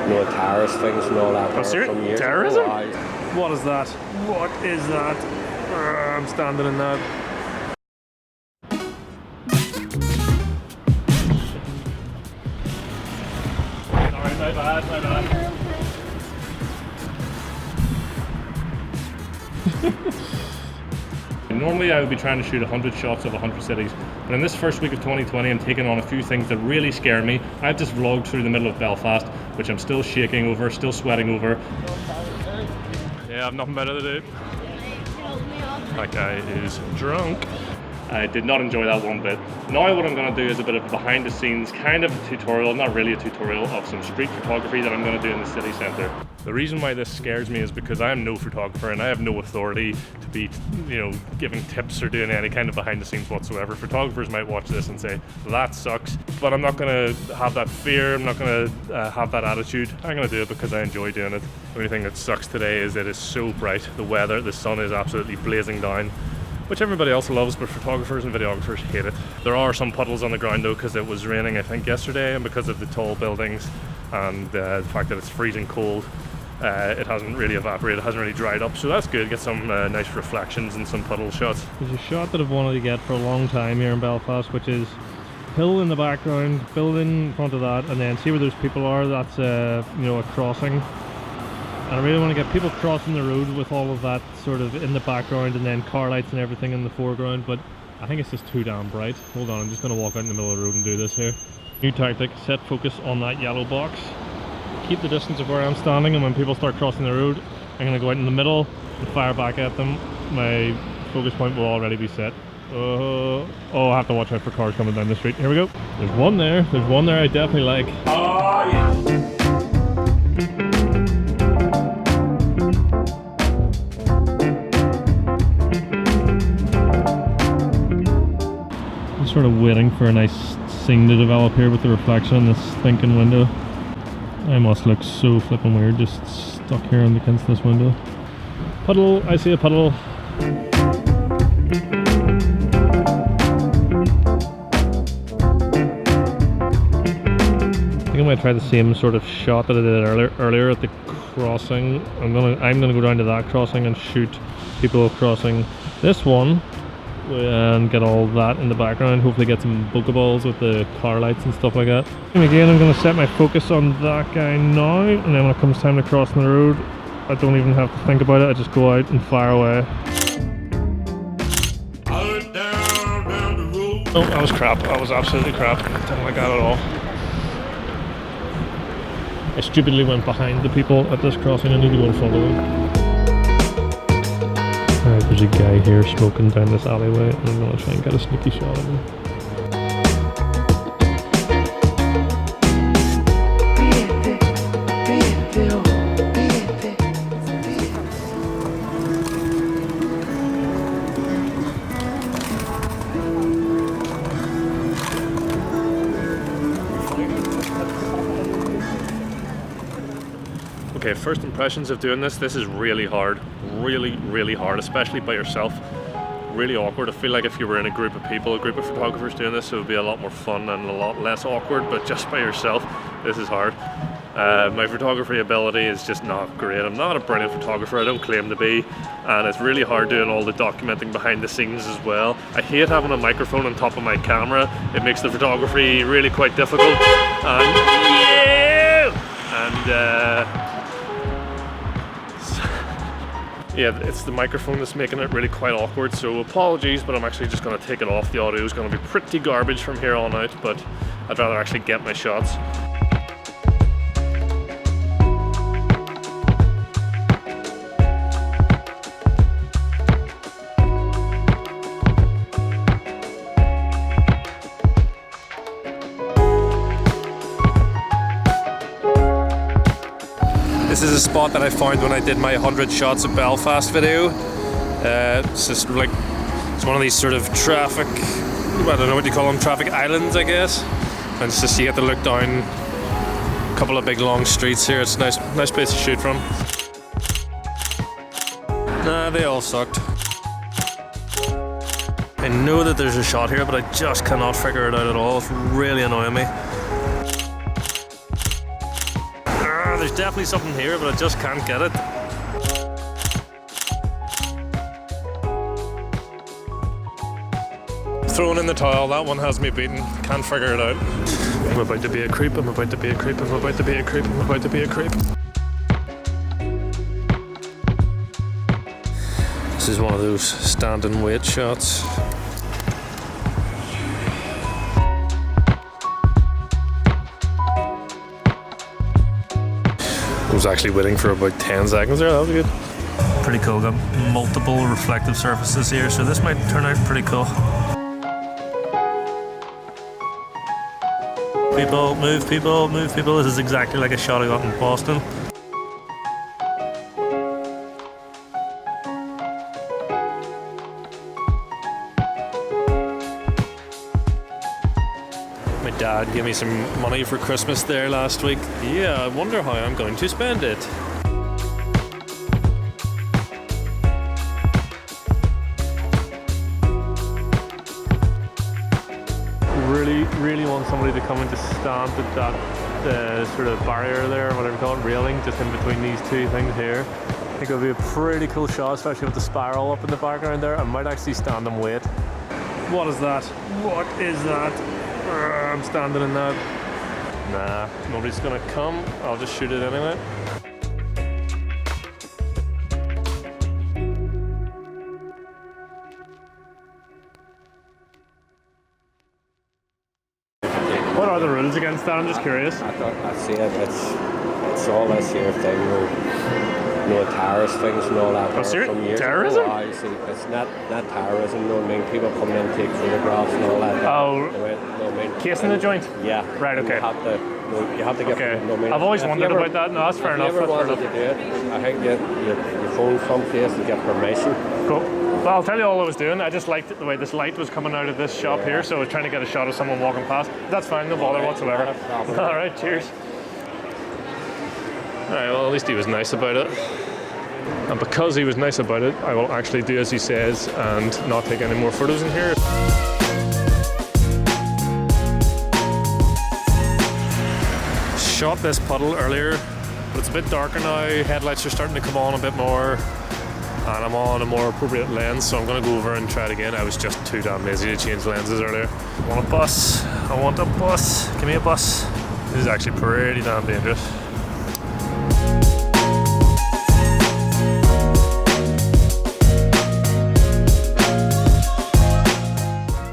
no terrorist things and all that. Oh, From years terrorism? ago. What is that? What is that? I'm standing in that. Sorry, my bad. Normally I would be trying to shoot 100 shots of 100 cities, but in this first week of 2020 I'm taking on a few things that really scare me. I've just vlogged through the middle of Belfast, which I'm still shaking over, still sweating over. Yeah, I've nothing better to do. That guy is drunk. I did not enjoy that one bit. Now what I'm going to do is a bit of behind the scenes, kind of a tutorial, not really a tutorial, of some street photography that I'm going to do in the city centre. The reason why this scares me is because I am no photographer and I have no authority to be, giving tips or doing any kind of behind the scenes whatsoever. Photographers might watch this and say, that sucks, but I'm not going to have that fear, I'm not going to have that attitude. I'm going to do it because I enjoy doing it. The only thing that sucks today is it is so bright. The weather, the sun is absolutely blazing down, which everybody else loves, but photographers and videographers hate it. There are some puddles on the ground though, because it was raining I think yesterday, and because of the tall buildings and the fact that it's freezing cold, it hasn't really evaporated, it hasn't really dried up, so that's good. Get some nice reflections and some puddle shots. There's a shot that I've wanted to get for a long time here in Belfast, which is hill in the background, building in front of that, and then see where those people are. That's a crossing. And I really want to get people crossing the road with all of that sort of in the background, and then car lights and everything in the foreground, but I think it's just too damn bright. Hold on, I'm just going to walk out in the middle of the road and do this here. New tactic, set focus on that yellow box. Keep the distance of where I'm standing, and when people start crossing the road, I'm going to go out in the middle and fire back at them. My focus point will already be set. Oh, I have to watch out for cars coming down the street. Here we go. There's one there I definitely like. Oh, yeah. Sort of waiting for a nice scene to develop here with the reflection on this thinking window. I must look so flippin' weird just stuck here against this window. Puddle, I see a puddle. I think I might try the same sort of shot that I did earlier at the crossing. I'm gonna go down to that crossing and shoot people crossing this one and get all that in the background. Hopefully get some bokeh balls with the car lights and stuff like that. And again, I'm going to set my focus on that guy now, and then when it comes time to cross the road, I don't even have to think about it. I just go out and fire away. Oh, that was crap. That was absolutely crap. Didn't like that at all. I stupidly went behind the people at this crossing. I need to go in front of them. Alright, there's a guy here smoking down this alleyway, and I'm going to try and get a sneaky shot of him. Okay, first impressions of doing this is really hard. Really hard, especially by yourself. Really awkward. I feel like if you were in a group of people, a group of photographers doing this, it would be a lot more fun and a lot less awkward, but just by yourself, this is hard. My photography ability is just not great. I'm not a brilliant photographer, I don't claim to be, and it's really hard doing all the documenting behind the scenes as well. I hate having a microphone on top of my camera. It makes the photography really quite difficult. Yeah, it's the microphone that's making it really quite awkward, so apologies, but I'm actually just going to take it off. The audio is going to be pretty garbage from here on out, but I'd rather actually get my shots. This is a spot that I found when I did my 100 shots of Belfast video. It's just like, it's one of these sort of traffic, I don't know what you call them, traffic islands I guess. And it's just, you get to look down a couple of big long streets here. It's a nice place to shoot from. Nah, they all sucked. I know that there's a shot here, but I just cannot figure it out at all. It's really annoying me. The there's definitely something here, but I just can't get it. Throwing in the towel, that one has me beaten. Can't figure it out. I'm about to be a creep, I'm about to be a creep, I'm about to be a creep, I'm about to be a creep. This is one of those standing weight shots. I was actually waiting for about 10 seconds there, that was good. Pretty cool, got multiple reflective surfaces here, so this might turn out pretty cool. People, move people. This is exactly like a shot I got in Boston. My dad gave me some money for Christmas there last week. Yeah, I wonder how I'm going to spend it. Really want somebody to come and just stand at that sort of barrier there, whatever you call it, railing, just in between these two things here. I think it would be a pretty cool shot, especially with the spiral up in the background there. I might actually stand and wait. What is that? What is that? I'm standing in that. Nah, nobody's gonna come. I'll just shoot it anyway. What are the rules against that? I'm just curious. I see it. It's all this here thing, no terrorist things and all that. Oh, seriously? Terrorism? Oh, I see. It's not terrorism. You know what I mean? People come in and take photographs and all that. Oh, you know what I mean? Casing the joint? Yeah. Right. Okay. You have to get. Okay. You know what I mean? I've always wondered about that. No, that's fair enough. If you ever wanted to do it, I think your phone someplace to get permission. Cool. Well, I'll tell you all I was doing. I just liked it the way this light was coming out of this shop here, so I was trying to get a shot of someone walking past. That's fine, no bother whatsoever. All right, cheers. All right, well, at least he was nice about it. And because he was nice about it, I will actually do as he says and not take any more photos in here. Shot this puddle earlier, but it's a bit darker now. Headlights are starting to come on a bit more. And I'm on a more appropriate lens, so I'm going to go over and try it again. I was just too damn lazy to change lenses earlier. I want a bus. I want a bus. Give me a bus. This is actually pretty damn dangerous.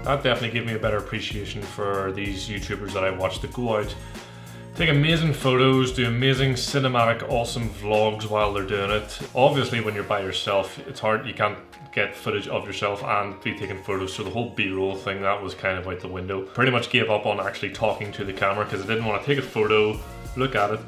That definitely gave me a better appreciation for these YouTubers that I watch that go out, take amazing photos, do amazing cinematic awesome vlogs while they're doing it. Obviously when you're by yourself, it's hard, you can't get footage of yourself and be taking photos, so the whole B-roll thing, that was kind of out the window. Pretty much gave up on actually talking to the camera because I didn't want to take a photo, look at it,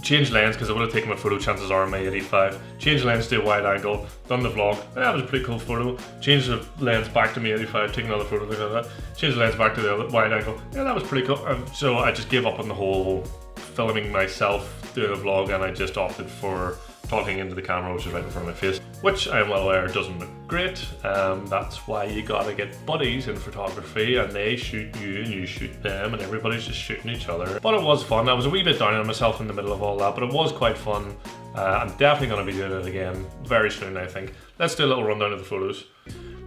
change lens because I would have taken my photo, chances are, on my 85, change lens to a wide angle, done the vlog, that was a pretty cool photo, change the lens back to my 85, take another photo, look at that, change the lens back to the wide angle, yeah, that was pretty cool. So I just gave up on the whole filming myself doing a vlog, and I just opted for talking into the camera, which is right in front of my face, which I am well aware doesn't look great. That's why you gotta get buddies in photography, and they shoot you and you shoot them, and everybody's just shooting each other. But it was fun. I was a wee bit down on myself in the middle of all that, but it was quite fun. I'm definitely gonna be doing it again very soon, I think. Let's do a little rundown of the photos.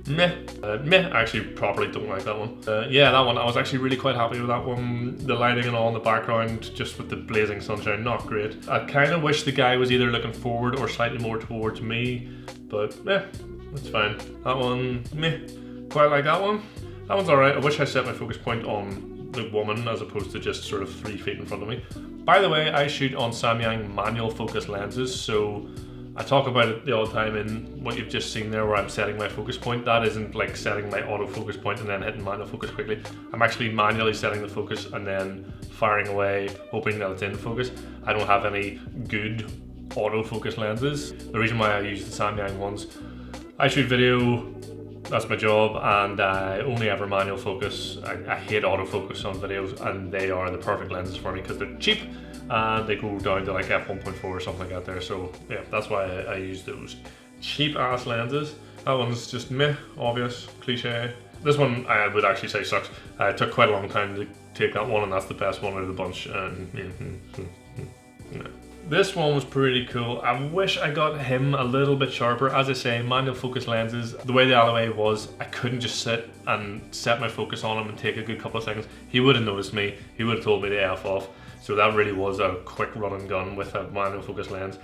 Meh. I actually properly don't like that one. Yeah, that one, I was actually really quite happy with that one. The lighting and all in the background, just with the blazing sunshine, not great. I kind of wish the guy was either looking forward or slightly more towards me, but meh, that's fine. That one, meh. Quite like that one. That one's alright. I wish I set my focus point on the woman as opposed to just sort of 3 feet in front of me. By the way, I shoot on Samyang manual focus lenses, so I talk about it all the time in what you've just seen there where I'm setting my focus point. That isn't like setting my autofocus point and then hitting manual focus quickly. I'm actually manually setting the focus and then firing away, hoping that it's in focus. I don't have any good autofocus lenses. The reason why I use the Samyang ones, I shoot video, that's my job, and I only ever manual focus. I hate autofocus on videos, and they are the perfect lenses for me because they're cheap and they go down to like f1.4 or something like that there. So yeah, that's why I use those cheap ass lenses. That one's just meh, obvious, cliche. This one I would actually say sucks. It took quite a long time to take that one, and that's the best one out of the bunch. And This one was pretty cool. I wish I got him a little bit sharper. As I say, manual focus lenses, the way the alleyway was, I couldn't just sit and set my focus on him and take a good couple of seconds. He would have noticed me, he would have told me to F off. So that really was a quick run and gun with a manual focus lens.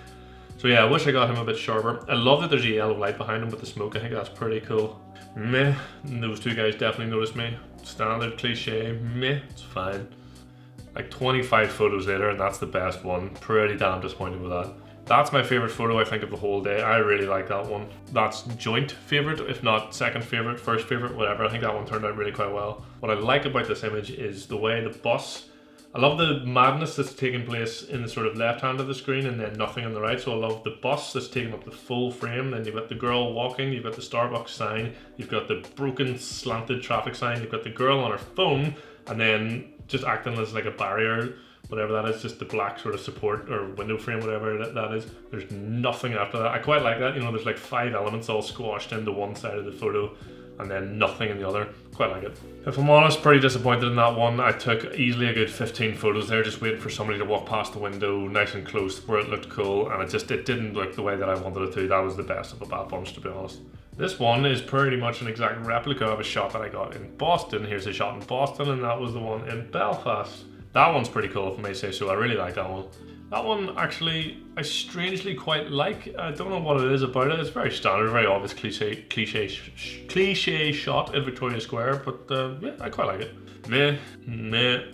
So yeah, I wish I got him a bit sharper. I love that there's a yellow light behind him with the smoke. I think that's pretty cool. Meh, those two guys definitely noticed me. Standard cliche, meh, it's fine. Like 25 photos later, and that's the best one. Pretty damn disappointed with that. That's my favorite photo, I think, of the whole day. I really like that one. That's joint favorite, if not second favorite, first favorite, whatever. I think that one turned out really quite well. What I like about this image is the way the bus, I love the madness that's taking place in the sort of left hand of the screen and then nothing on the right. So I love the bus that's taking up the full frame. Then you've got the girl walking, you've got the Starbucks sign, you've got the broken slanted traffic sign, you've got the girl on her phone, and then just acting as like a barrier, whatever that is, just the black sort of support or window frame, whatever that is. There's nothing after that. I quite like that, you know, there's like 5 elements all squashed into one side of the photo and then nothing in the other. Quite like it. If I'm honest, pretty disappointed in that one. I took easily a good 15 photos there, just waiting for somebody to walk past the window nice and close where it looked cool, and it didn't look the way that I wanted it to. That was the best of a bad bunch, to be honest. This one is pretty much an exact replica of a shot that I got in Boston. Here's a shot in Boston, and that was the one in Belfast. That one's pretty cool, if I may say so. I really like that one. That one, actually, I strangely quite like. I don't know what it is about it. It's very standard, very obvious cliche shot in Victoria Square, but yeah, I quite like it.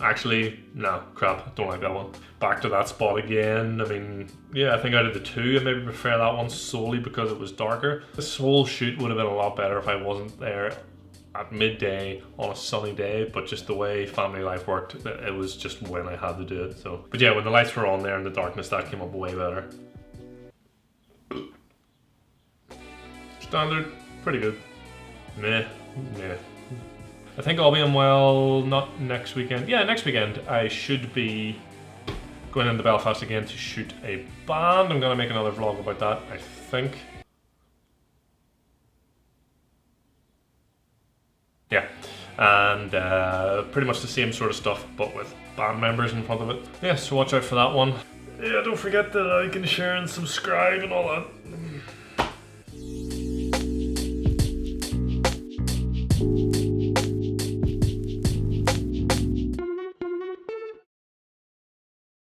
Actually, no, crap, don't like that one. Back to that spot again. I mean, yeah, I think out of the two, I maybe prefer that one solely because it was darker. This whole shoot would have been a lot better if I wasn't there at midday on a sunny day, but just the way family life worked, it was just when I had to do it. So, but yeah, when the lights were on there in the darkness, that came up way better. Standard, pretty good. Meh. I think all being well, not next weekend. Yeah, next weekend I should be going into Belfast again to shoot a band. I'm gonna make another vlog about that, I think. Yeah, and pretty much the same sort of stuff, but with band members in front of it. Yeah, so watch out for that one. Yeah, don't forget to like and share and subscribe and all that.